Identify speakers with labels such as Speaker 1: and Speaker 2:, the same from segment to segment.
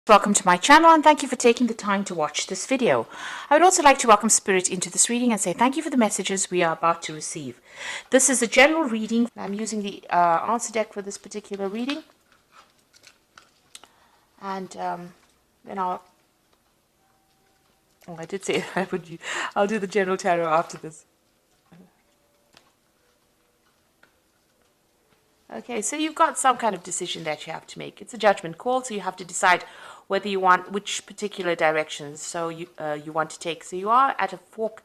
Speaker 1: Welcome to my channel and thank you for taking the time to watch this video. I would also like to welcome Spirit into this reading and say thank you for the messages we are about to receive. This is a general reading. I'm using the answer deck for this particular reading. And then I did say I'll do the general tarot after this. Okay, so you've got some kind of decision that you have to make. It's a judgment call, so you have to decide whether you want which particular directions you want to take. So you are at a fork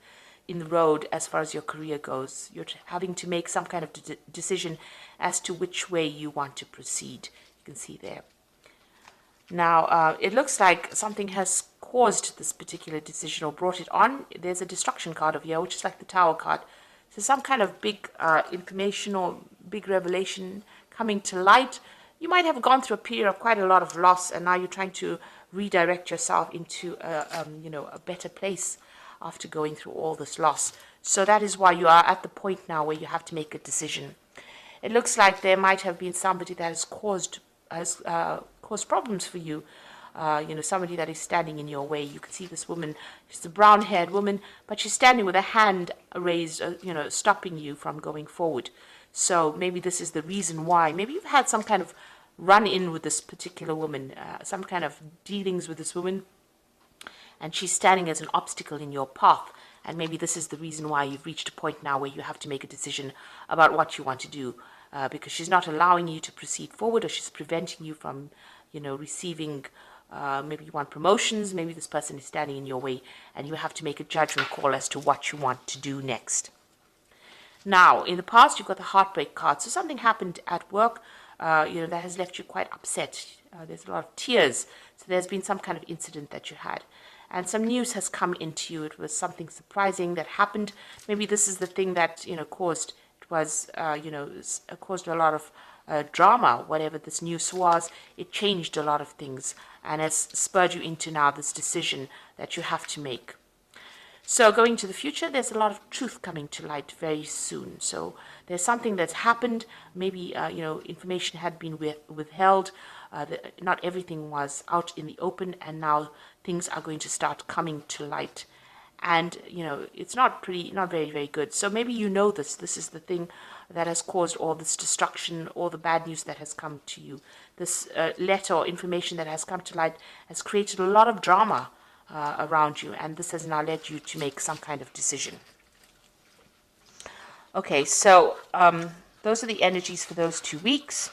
Speaker 1: in the road as far as your career goes. You're having to make some kind of decision as to which way you want to proceed. You can see there. Now, it looks like something has caused this particular decision or brought it on. There's a destruction card over here, which is like the Tower card. So some kind of big information or big revelation coming to light. You might have gone through a period of quite a lot of loss, and now you're trying to redirect yourself into a better place after going through all this loss. So that is why you are at the point now where you have to make a decision. It looks like there might have been somebody that has caused problems for you. Somebody that is standing in your way. You can see this woman. She's a brown-haired woman, but she's standing with a hand raised, stopping you from going forward. So maybe this is the reason why. Maybe you've had some kind of run-in with this particular woman, some kind of dealings with this woman, and she's standing as an obstacle in your path. And maybe this is the reason why you've reached a point now where you have to make a decision about what you want to do, because she's not allowing you to proceed forward, or she's preventing you from, receiving. Maybe you want promotions. Maybe this person is standing in your way, and you have to make a judgment call as to what you want to do next. Now, in the past, you've got the heartbreak card. So something happened at work, that has left you quite upset. There's a lot of tears. So there's been some kind of incident that you had. And some news has come into you. It was something surprising that happened. Maybe this is the thing that, caused, caused a lot of drama. Whatever this news was, it changed a lot of things and has spurred you into now this decision that you have to make. So going to the future, there's a lot of truth coming to light very soon. So there's something that's happened. Maybe, information had been withheld. Not everything was out in the open, and now things are going to start coming to light. And, it's not very, very good. So maybe this. This is the thing that has caused all this destruction, all the bad news that has come to you. This letter or information that has come to light has created a lot of drama around you, and this has now led you to make some kind of decision. Okay, so those are the energies for those 2 weeks.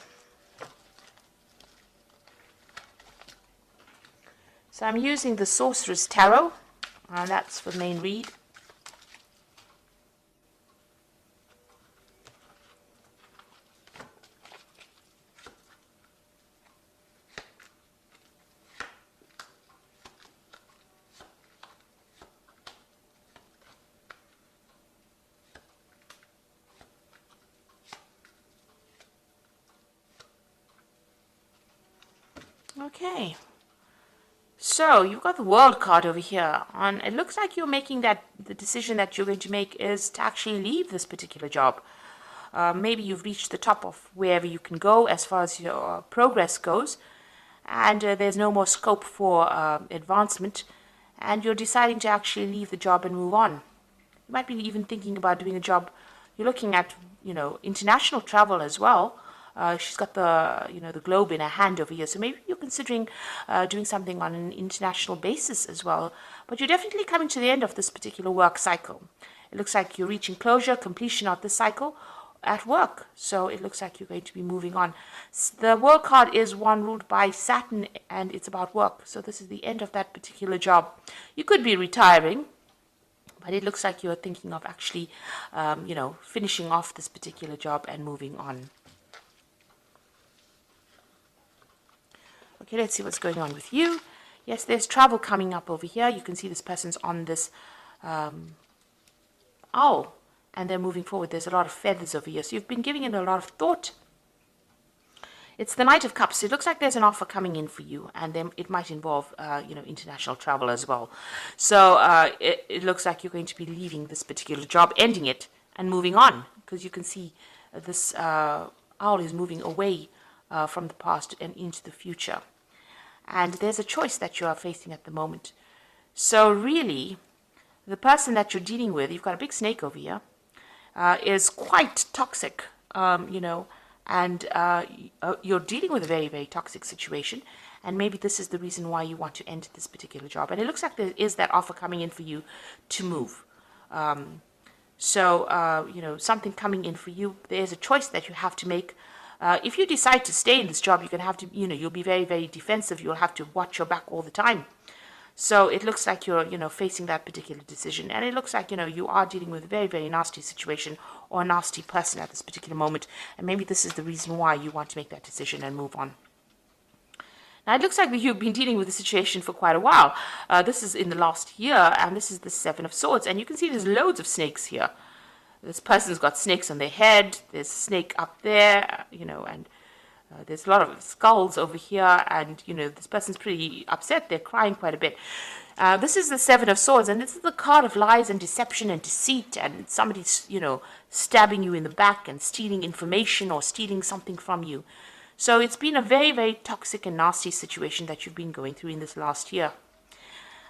Speaker 1: So I'm using the Sorcerer's Tarot, and that's for the main read. Okay, so you've got the World card over here, and it looks like you're making the decision that you're going to make is to actually leave this particular job. Maybe you've reached the top of wherever you can go as far as your progress goes, and there's no more scope for advancement, and you're deciding to actually leave the job and move on. You might be even thinking about doing a job. You're looking at, international travel as well. She's got the globe in her hand over here, so maybe you're considering doing something on an international basis as well. But you're definitely coming to the end of this particular work cycle. It looks like you're reaching closure, completion of this cycle at work. So it looks like you're going to be moving on. The World card is one ruled by Saturn, and it's about work. So this is the end of that particular job. You could be retiring, but it looks like you're thinking of actually, finishing off this particular job and moving on. Okay, let's see what's going on with you. Yes, there's travel coming up over here. You can see this person's on this owl, and they're moving forward. There's a lot of feathers over here. So you've been giving it a lot of thought. It's the Knight of Cups. It looks like there's an offer coming in for you, and then it might involve, international travel as well. So it looks like you're going to be leaving this particular job, ending it, and moving on, because you can see this owl is moving away from the past and into the future. and there's a choice that you are facing at the moment. So really, the person that you're dealing with, you've got a big snake over here, is quite toxic, and you're dealing with a very, very toxic situation. And maybe this is the reason why you want to end this particular job. And it looks like there is that offer coming in for you to move. Something coming in for you. There's a choice that you have to make. If you decide to stay in this job, you're going to have to, you'll be very, very defensive. You'll have to watch your back all the time. So it looks like you're, facing that particular decision. And it looks like, you are dealing with a very, very nasty situation or a nasty person at this particular moment. And maybe this is the reason why you want to make that decision and move on. Now, it looks like that you've been dealing with the situation for quite a while. This is in the last year, and this is the Seven of Swords. And you can see there's loads of snakes here. This person's got snakes on their head. There's a snake up there, and there's a lot of skulls over here. And, this person's pretty upset. They're crying quite a bit. This is the Seven of Swords, and this is the card of lies and deception and deceit. And somebody's, stabbing you in the back and stealing information or stealing something from you. So it's been a very, very toxic and nasty situation that you've been going through in this last year.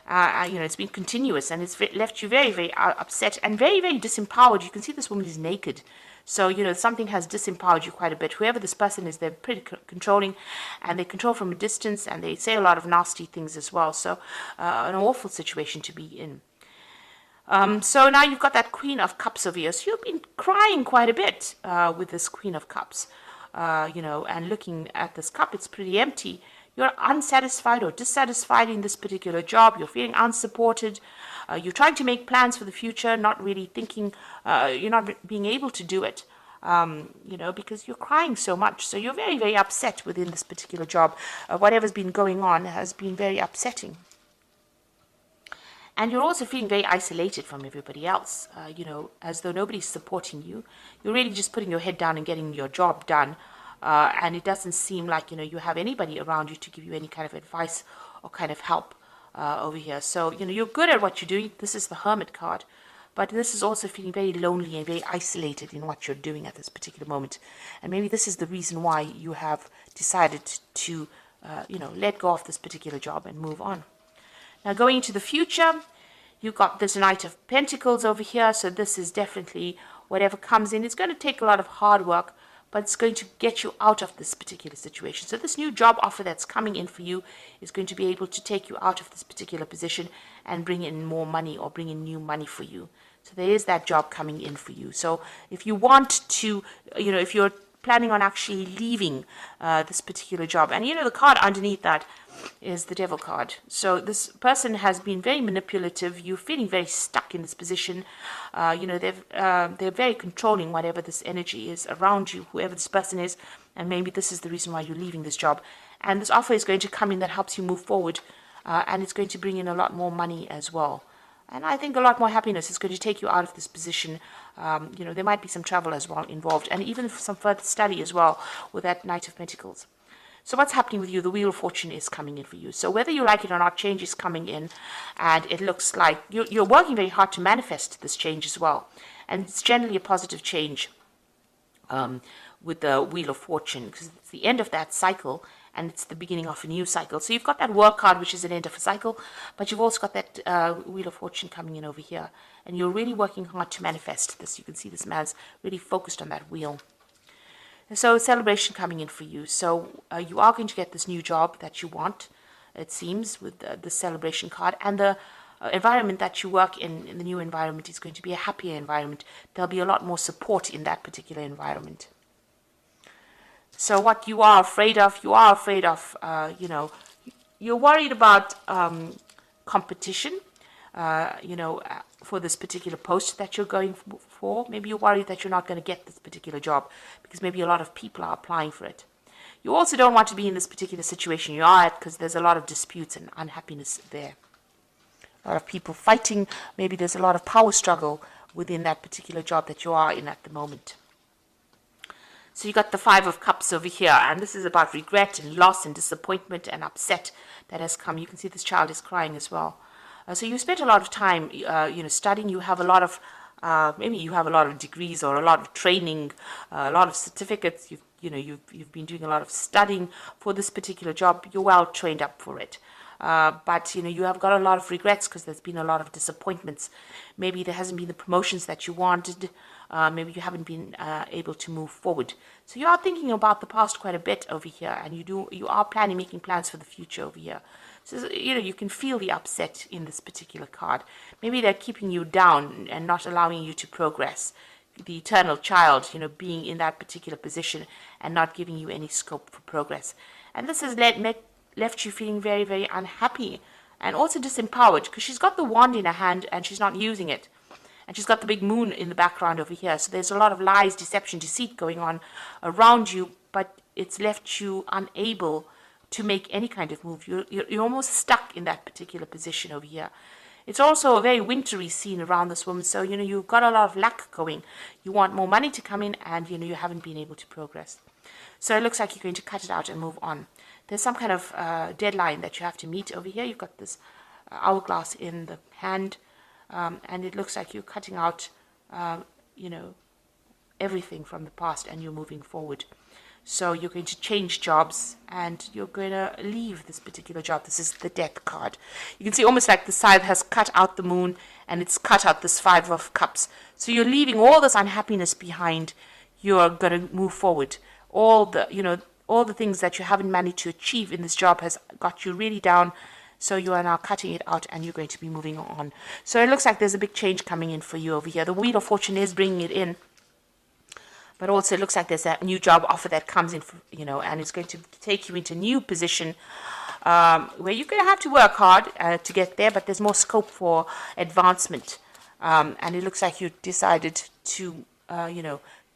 Speaker 1: It's been continuous, and it's left you very, very upset and very, very disempowered. You can see this woman is naked. So, something has disempowered you quite a bit. Whoever this person is, they're pretty controlling, and they control from a distance, and they say a lot of nasty things as well. So, an awful situation to be in. So now you've got that Queen of Cups over here. So you've been crying quite a bit with this Queen of Cups. And looking at this cup, it's pretty empty. You're unsatisfied or dissatisfied in this particular job. You're feeling unsupported. You're trying to make plans for the future, not really thinking, you're not being able to do it, because you're crying so much. So you're very, very upset within this particular job. Whatever's been going on has been very upsetting. And you're also feeling very isolated from everybody else, as though nobody's supporting you. You're really just putting your head down and getting your job done. And it doesn't seem like, you have anybody around you to give you any kind of advice or kind of help over here. So, you're good at what you're doing. This is the Hermit card. But this is also feeling very lonely and very isolated in what you're doing at this particular moment. And maybe this is the reason why you have decided to, let go of this particular job and move on. Now, going into the future, you've got this Knight of Pentacles over here. So this is definitely whatever comes in. It's going to take a lot of hard work, but it's going to get you out of this particular situation. So this new job offer that's coming in for you is going to be able to take you out of this particular position and bring in more money or bring in new money for you. So there is that job coming in for you. So if you want to, if you're planning on actually leaving this particular job, and the card underneath that is the Devil card. So this person has been very manipulative. You're feeling very stuck in this position. They're very controlling, whatever this energy is around you, whoever this person is, and maybe this is the reason why you're leaving this job. And this offer is going to come in that helps you move forward, and it's going to bring in a lot more money as well. And I think a lot more happiness is going to take you out of this position. There might be some travel as well involved, and even some further study as well with that Knight of Pentacles. So what's happening with you? The Wheel of Fortune is coming in for you. So whether you like it or not, change is coming in. And it looks like you're working very hard to manifest this change as well. And it's generally a positive change with the Wheel of Fortune, because it's the end of that cycle and it's the beginning of a new cycle. So you've got that Work card, which is an end of a cycle, but you've also got that Wheel of Fortune coming in over here. And you're really working hard to manifest this. You can see this man's really focused on that wheel. So celebration coming in for you. So you are going to get this new job that you want, it seems, with the celebration card. And the environment that you work in the new environment, is going to be a happier environment. There'll be a lot more support in that particular environment. So what you are afraid of, you're worried about competition, for this particular post that you're going for. Maybe you're worried that you're not going to get this particular job because maybe a lot of people are applying for it. You also don't want to be in this particular situation you are at because there's a lot of disputes and unhappiness there. A lot of people fighting. Maybe there's a lot of power struggle within that particular job that you are in at the moment. So you got the Five of Cups over here, and this is about regret and loss and disappointment and upset that has come. You can see this child is crying as well. So you spent a lot of time, studying. You have a lot of, maybe you have a lot of degrees or a lot of training, a lot of certificates. you've been doing a lot of studying for this particular job. You're well trained up for it. But you have got a lot of regrets because there's been a lot of disappointments. Maybe there hasn't been the promotions that you wanted. Maybe you haven't been able to move forward. So you are thinking about the past quite a bit over here, and you are making plans for the future over here. So you can feel the upset in this particular card. Maybe they're keeping you down and not allowing you to progress. The eternal child, being in that particular position and not giving you any scope for progress. And this has left you feeling very, very unhappy and also disempowered, because she's got the wand in her hand and she's not using it. And she's got the big moon in the background over here. So there's a lot of lies, deception, deceit going on around you, but it's left you unable to make any kind of move. You're almost stuck in that particular position over here. It's also a very wintry scene around this woman. So, you've got a lot of lack going. You want more money to come in, and, you haven't been able to progress. So it looks like you're going to cut it out and move on. There's some kind of deadline that you have to meet over here. You've got this hourglass in the hand, and it looks like you're cutting out, everything from the past, and you're moving forward. So you're going to change jobs, and you're going to leave this particular job. This is the Death card. You can see almost like the scythe has cut out the moon, and it's cut out this Five of Cups. So you're leaving all this unhappiness behind. You're going to move forward. All the things that you haven't managed to achieve in this job has got you really down. So you are now cutting it out, and you're going to be moving on. So it looks like there's a big change coming in for you over here. The Wheel of Fortune is bringing it in. But also it looks like there's a new job offer that comes in, and it's going to take you into a new position where you're going to have to work hard to get there, but there's more scope for advancement. And it looks like you decided to,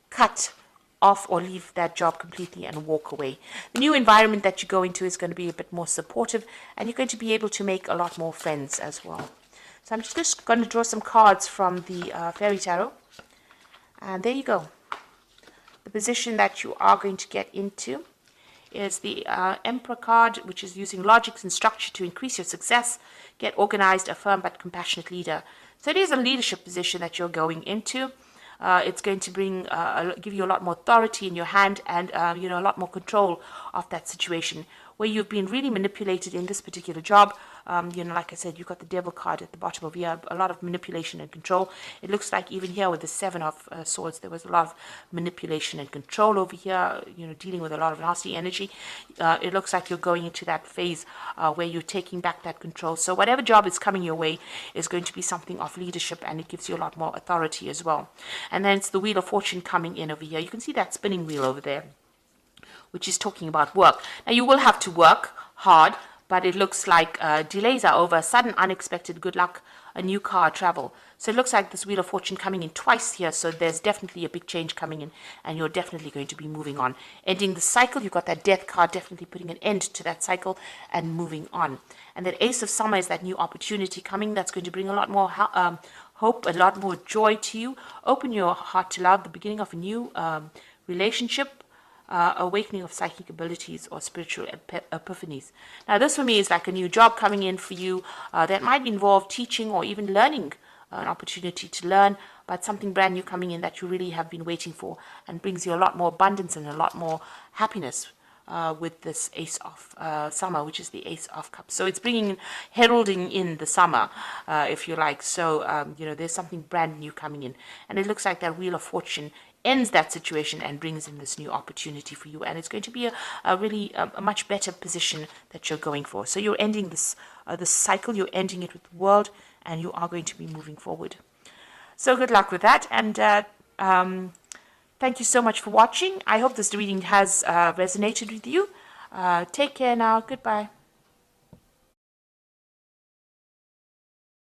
Speaker 1: cut off or leave that job completely and walk away. The new environment that you go into is going to be a bit more supportive, and you're going to be able to make a lot more friends as well. So I'm just going to draw some cards from the Fairy Tarot. And there you go. The position that you are going to get into is the Emperor card, which is using logic and structure to increase your success, get organized, a firm but compassionate leader. So it is a leadership position that you're going into. It's going to give you a lot more authority in your hand, and a lot more control of that situation. Where you've been really manipulated in this particular job, like I said, you've got the Devil card at the bottom of here, a lot of manipulation and control. It looks like even here with the Seven of Swords, there was a lot of manipulation and control over here, dealing with a lot of nasty energy. It looks like you're going into that phase where you're taking back that control. So whatever job is coming your way is going to be something of leadership, and it gives you a lot more authority as well. And then it's the Wheel of Fortune coming in over here. You can see that spinning wheel over there, which is talking about work. Now, you will have to work hard, but it looks like delays are over, sudden, unexpected good luck, a new car, travel. So it looks like this Wheel of Fortune coming in twice here, so there's definitely a big change coming in, and you're definitely going to be moving on. Ending the cycle, you've got that Death card, definitely putting an end to that cycle and moving on. And that Ace of Summer is that new opportunity coming that's going to bring a lot more hope, a lot more joy to you. Open your heart to love, the beginning of a new relationship, awakening of psychic abilities or spiritual epiphanies. Now, this for me is like a new job coming in for you that might involve teaching or even learning, an opportunity to learn, but something brand new coming in that you really have been waiting for, and brings you a lot more abundance and a lot more happiness with this Ace of Summer, which is the Ace of Cups. So it's heralding in the summer, if you like. So, there's something brand new coming in. And it looks like that Wheel of Fortune ends that situation and brings in this new opportunity for you, and it's going to be a really much better position that you're going for. So you're ending this cycle, you're ending it with the world, and you are going to be moving forward. So good luck with that, and thank you so much for watching. I hope this reading has resonated with you. Take care now. Goodbye.